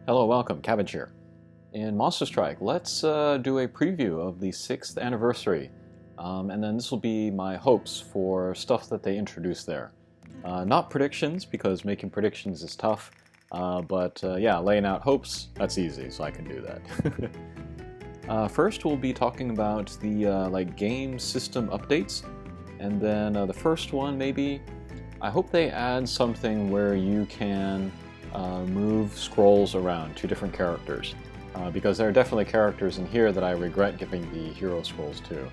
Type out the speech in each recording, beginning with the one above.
Hello, welcome, Cabbage here. In Monster Strike, let's do a preview of the 6th anniversary, and then this will be my hopes for stuff that they introduced there. Not predictions, because making predictions is tough, but yeah, laying out hopes, that's easy, so I can do that. First, we'll be talking about the game system updates, and then the first one, maybe, I hope they add something where you can move scrolls around to different characters, because there are definitely characters in here that I regret giving the hero scrolls to.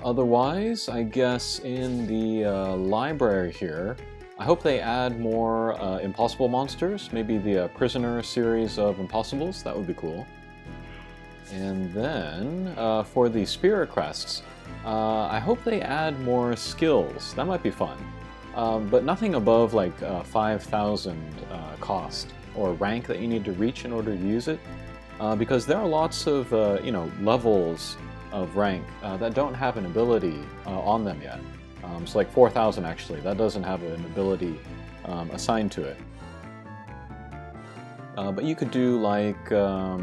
Otherwise, I guess in the library here, I hope they add more impossible monsters, maybe the prisoner series of impossibles, that would be cool. And then for the spirit crests, I hope they add more skills, that might be fun. But nothing above like 5,000 cost or rank that you need to reach in order to use it, because there are lots of levels of rank that don't have an ability on them yet. So like 4,000 actually, that doesn't have an ability assigned to it. But you could do like a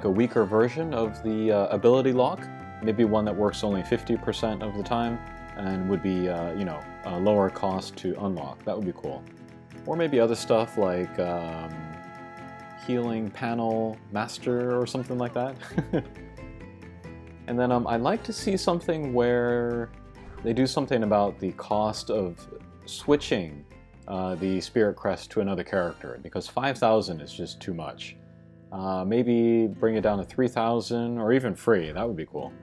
weaker version of the ability lock, maybe one that works only 50% of the time, and would be, a lower cost to unlock. That would be cool. Or maybe other stuff like healing panel master or something like that. And then I'd like to see something where they do something about the cost of switching the Spirit Crest to another character, because 5,000 is just too much. Maybe bring it down to 3,000 or even free. That would be cool.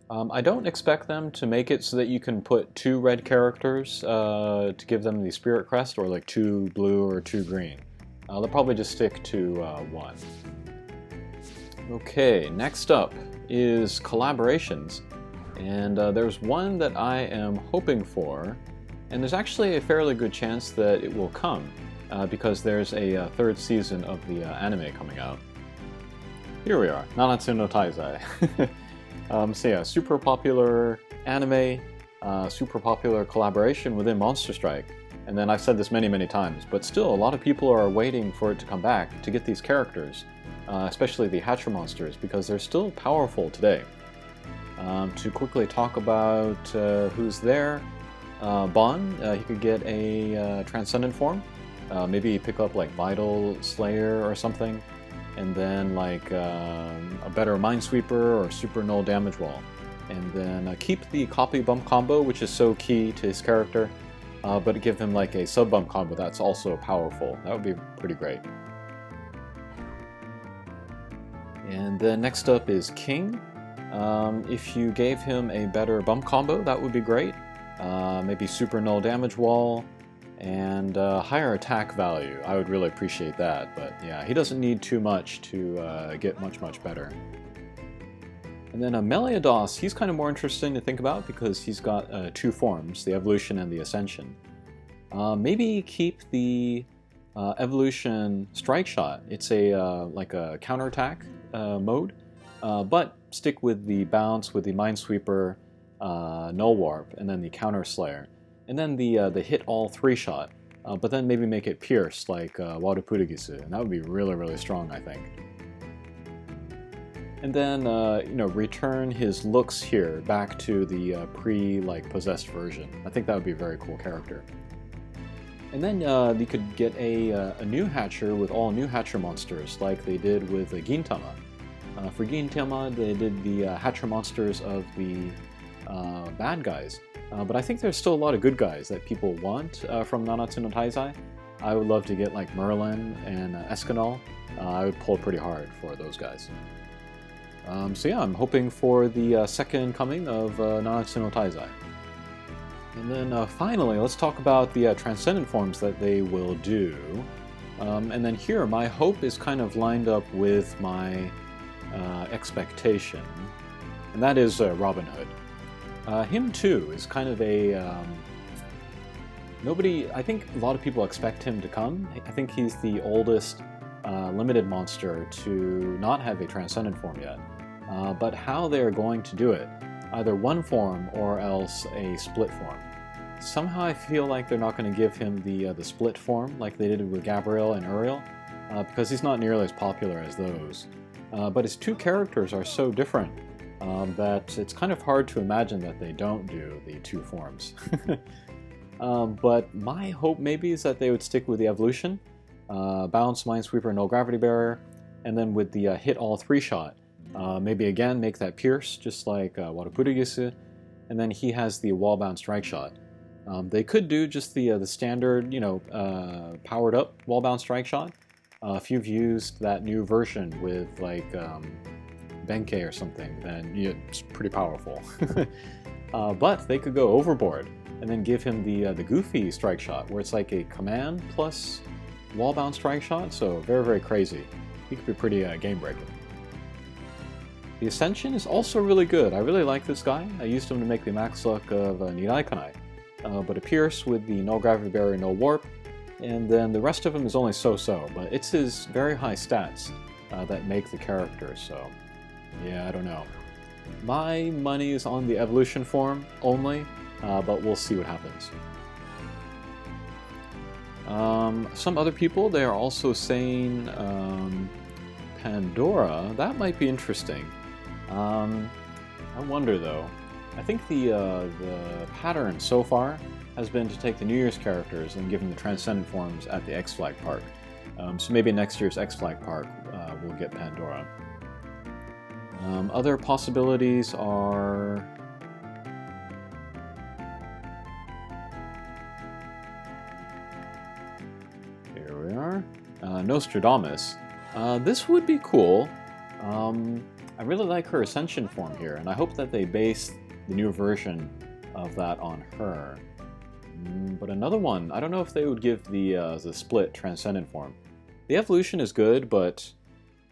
I don't expect them to make it so that you can put 2 red characters to give them the Spirit Crest, or like 2 blue or 2 green. They'll probably just stick to 1. Okay, next up is collaborations. And there's one that I am hoping for, and there's actually a fairly good chance that it will come, because there's a 3rd season of the anime coming out. Here we are, Nanatsu no Taizai. So yeah, super popular anime, super popular collaboration within Monster Strike. And then I've said this many, many times, but still a lot of people are waiting for it to come back to get these characters, especially the Hatcher monsters, because they're still powerful today. To quickly talk about who's there, Bon, he could get a Transcendent form, maybe pick up like Vital Slayer or something, and then like a better Minesweeper or Super Null Damage Wall. And then keep the copy bump combo, which is so key to his character, but give him like a sub bump combo that's also powerful. That would be pretty great. And then next up is King. If you gave him a better bump combo, that would be great. Maybe Super Null Damage Wall, and higher attack value. I would really appreciate that, but yeah, he doesn't need too much to get much better. And then Meliodas, he's kind of more interesting to think about because he's got 2 forms, the Evolution and the Ascension. Maybe keep the Evolution Strike Shot. It's a like a counterattack mode, but stick with the Bounce, with the Minesweeper, Null Warp, and then the Counter Slayer. And then the hit all 3 shot, but then maybe make it pierce like Warupurugisu, and that would be really strong, I think. And then return his looks here back to the possessed version. I think that would be a very cool character. And then you could get a new Hatcher with all new Hatcher monsters, like they did with Gintama. For Gintama, they did the Hatcher monsters of the bad guys. But I think there's still a lot of good guys that people want from Nanatsu no Taizai. I would love to get like Merlin and Escanol. I would pull pretty hard for those guys. So yeah, I'm hoping for the second coming of Nanatsu no Taizai. And then finally, let's talk about the Transcendent forms that they will do. And then here, my hope is kind of lined up with my expectation, and that is Robin Hood. Him too is kind of a I think a lot of people expect him to come. I think he's the oldest limited monster to not have a Transcendent form yet. But how they're going to do it, either one form or else a split form. somehow I feel like they're not going to give him the split form like they did with Gabriel and Uriel, because he's not nearly as popular as those. But his two characters are so different that it's kind of hard to imagine that they don't do the two forms. But my hope maybe is that they would stick with the evolution, Bounce, Minesweeper, No Gravity Barrier, and then with the hit all 3 shot. Maybe again make that Pierce, just like Warupurigisu, and then he has the wall-bound strike shot. They could do just the standard, powered up wall-bound strike shot. If you've used that new version with like Benkei or something, then it's pretty powerful. But they could go overboard and then give him the goofy strike shot, where it's like a command plus wall-bound strike shot. So very, very crazy. He could be pretty game-breaking. The Ascension is also really good. I really like this guy. I used him to make the max luck of Nirai Kanai. But a Pierce with the no gravity barrier, no warp, and then the rest of him is only so-so, but it's his very high stats that make the character, so yeah, I don't know. My money is on the evolution form only, but we'll see what happens. Some other people, they are also saying Pandora. That might be interesting. I wonder though. I think the pattern so far has been to take the New Year's characters and give them the Transcendent forms at the X-Flag Park. So maybe next year's X-Flag Park we'll get Pandora. Other possibilities are... Here we are. Nostradamus. This would be cool. I really like her Ascension form here, and I hope that they base the new version of that on her. But another one, I don't know if they would give the split Transcendent form. The evolution is good, but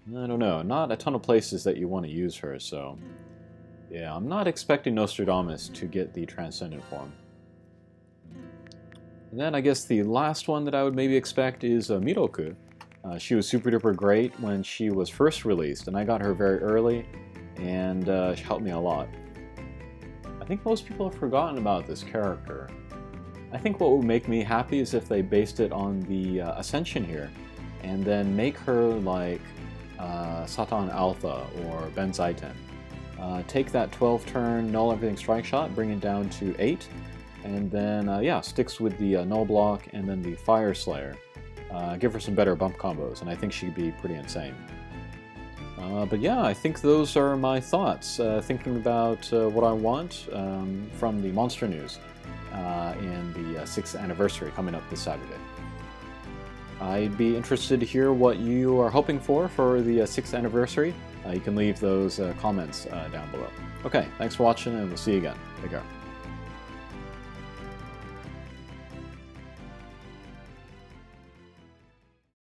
I don't know, not a ton of places that you want to use her, so yeah, I'm not expecting Nostradamus to get the Transcendent form. And then I guess the last one that I would maybe expect is Miroku. She was super duper great when she was first released, and I got her very early, and she helped me a lot. I think most people have forgotten about this character. I think what would make me happy is if they based it on the Ascension here, and then make her like Satan Alpha or Ben Zaiten. Take that 12-turn null everything strike shot, bring it down to 8, and then yeah, sticks with the null block and then the Fire Slayer. Give her some better bump combos, and I think she'd be pretty insane. But yeah, I think those are my thoughts, thinking about what I want from the Monster News in the 6th anniversary coming up this Saturday. I'd be interested to hear what you are hoping for the 6th anniversary. You can leave those comments down below. Okay, thanks for watching, and we'll see you again. Take care.